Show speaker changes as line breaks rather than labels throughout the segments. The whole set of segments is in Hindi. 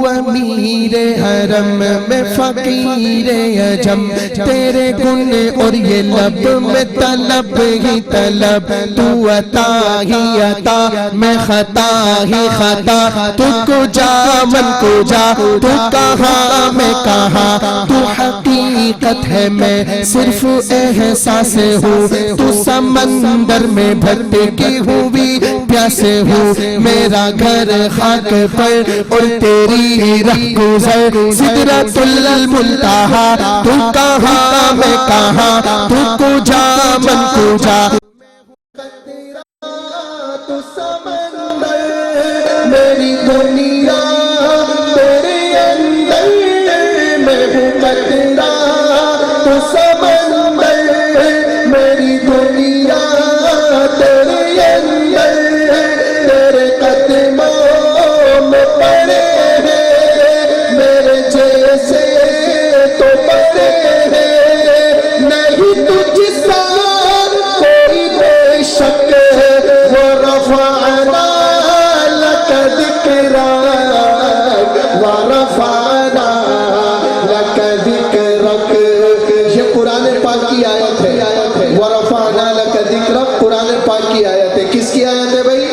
अमीर हरम में फकीर अजम, तेरे गुण और ये लब में तलब ही तलब, तू अता ही अता मैं खता ही खता, तू कुजा मन कुजा, तू कहाँ मैं कहाँ, तू हकीकत है मैं सिर्फ एहसास हूँ, तू समंदर में भटकी हुई प्यासे हूँ, मेरा घर खाक पर और तेरी राह गुज़र सिदरतुल मुंतहा, तू कहाँ मैं कहाँ, तू कुजा मन कुजा, तू समंदर मेरी दुनिया तेरे अंदर, मैं हूँ कतरा तू समंदर मेरी दुनिया तेरे अंदर, तेरे कदमों में पड़े हैं मेरे जैसे तो पड़े हैं, नहीं तुझसा कोई बेशक वो रफ़अना लक ज़िक्रक व रफ़अना लक ज़िक्रक, ये कुरान पाक की आयत है। व रफ़अना लक ज़िक्रक कुरान पाक की आयत है। किसकी आयत है भाई?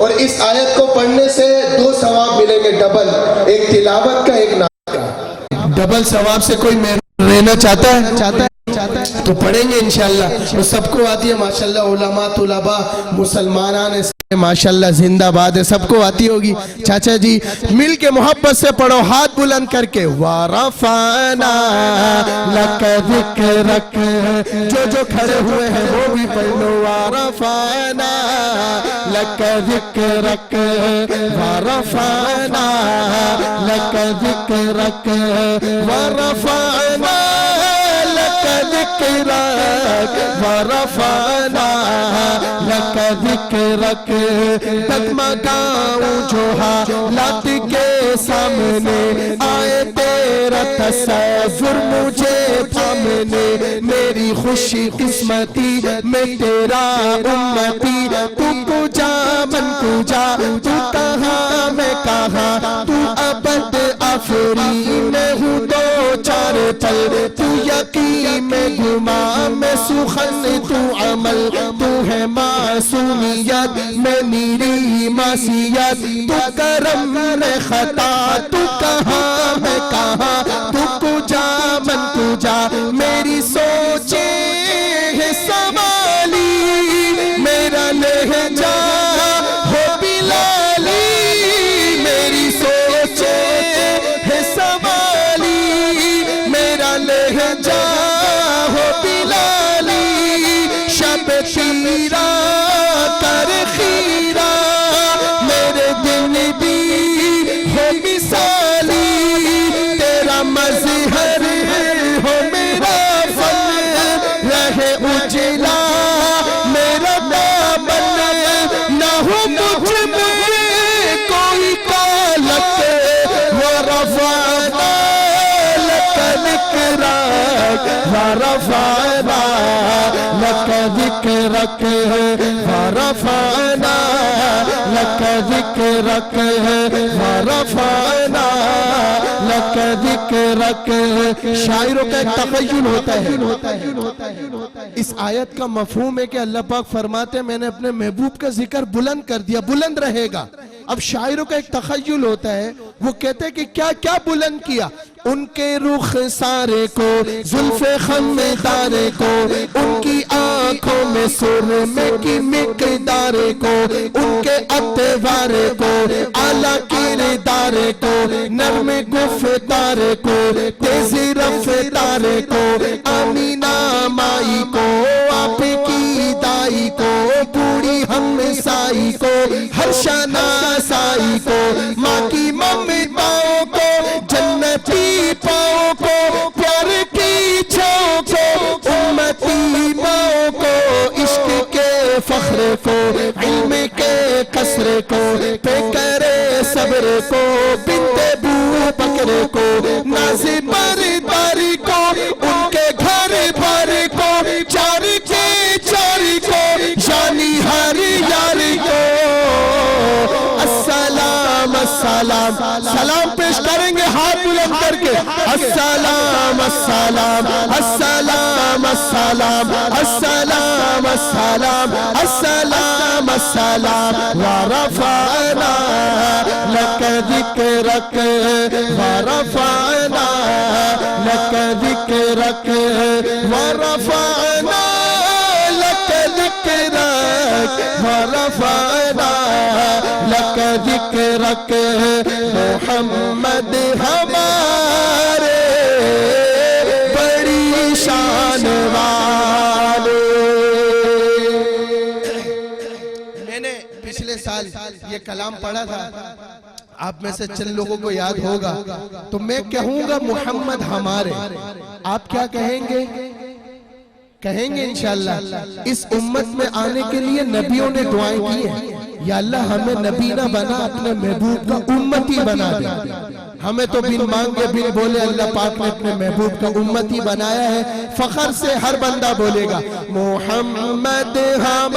और इस आयत को पढ़ने से दो सवाब मिलेंगे डबल, एक तिलावत का एक नात का। डबल सवाब से कोई रहना चाहता है तो पढ़ेंगे इंशाल्लाह। तो सबको आती है माशाल्लाह, उलमा तुलबा मुसलमान माशाल्लाह जिंदाबाद है, सबको आती होगी। चाचा जी मिल के मोहब्बत से पढ़ो, हाथ बुलंद करके वारफाना लक ज़िक्रक, जो खड़े हुए हैं वो भी पढ़ लो, वारफाना लक ज़िक्रक वारफाना लक ज़िक्रक वारफाना वरफ़अना लक ज़िक्रक, डगमगाऊं जो हालात के सामने आए तेरा तसव्वुर मुझे थामने, मेरी खुशी किस्मती में तेरा उम्मती, तू कुजा मन कुजा, तू कहाँ मैं कहाँ, तू अबद आफरी मैं हूँ दो चार पल, तू यकीन में गुमा मैं सुखन, तू अमल तू है मासूमियत मैं नीरी मासियत, तू करम में खता, तू कहाँ मैं कहाँ, तू कुजा मन कुजा, मेरी सोचे है सवाली मेरा लहजा हो बिलाली, मेरी सोचे है सवाली मेरा लहजा हो बिलाली, शब शीरा कर खीरा मेरे दिन भी हो मिसाली, तेरा मज़हर हो मेरा फन रहे उजला मेरा दामन, न हो मुझ में कोई कालक, वो रफ़अना लक ज़िक्रक वरफ़अना लक ज़िक्रक वरफ़अना लक ज़िक्रक वरफ़अना लक ज़िक्रक। शायरों का एक तख़य्युल होता है। इस आयत का मफ़हूम है कि अल्लाह पाक फरमाते हैं मैंने अपने महबूब का जिक्र बुलंद कर दिया, बुलंद रहेगा। अब शायरों का एक तख़य्युल होता है, वो कहते हैं कि क्या क्या बुलंद किया, उनके रुख सारे को जुल्फ़े खम्मेदारे को, उनकी आंखों में सुरमे की मिक़दारे को, उनके अतवारे को आला किरदारे को, नर्म गुफ्तारे को तेज़ी रफ़्तारे को, अमीना माई को आपकी दाई को, बूढ़ी हमसाई को हर शनासाई को, माँ की ममताओं को जन्नती पाओ को, प्यार की छाओ को, उम्मती माओ को, इश्क के फख्र को, इल्म के कसरे को, पे करे सब्र को, बिन्ते बू बकर को, नाज़े बरदारी को, उनके घर भर को, चार के चार को, यानी हर यार को, अस्सलाम अस्सलाम, सलाम पेश करेंगे हाथ बुलंद करके, अस्सलाम अस्सलाम अस्सलाम अस्सलाम अस्सलाम अस्सलाम अस्सलाम अस्सलाम व रफअना लक ज़िक्रक व रफअना लक ज़िक्रक व रफअना लक ज़िक्रक व रफअना लक ज़िक्रक। मोहम्मद हमारे बड़ी शान वाले। मैंने पिछले साल ये कलाम पढ़ा था, आप में से चंद लोगों को याद होगा, तो मैं कहूंगा मोहम्मद हमारे, आप क्या कहेंगे? कहेंगे इंशाअल्लाह। इस उम्मत में आने के लिए नबियों ने दुआएं की हैं, या अल्लाह हमें नबी ना बना, अपने महबूब का उम्मती बना दे। हमें तो बिन मांगे बिन बोले अल्लाह पाक ने अपने महबूब का उम्मती बनाया है। फखर से हर बंदा बोलेगा मोहम्मद हम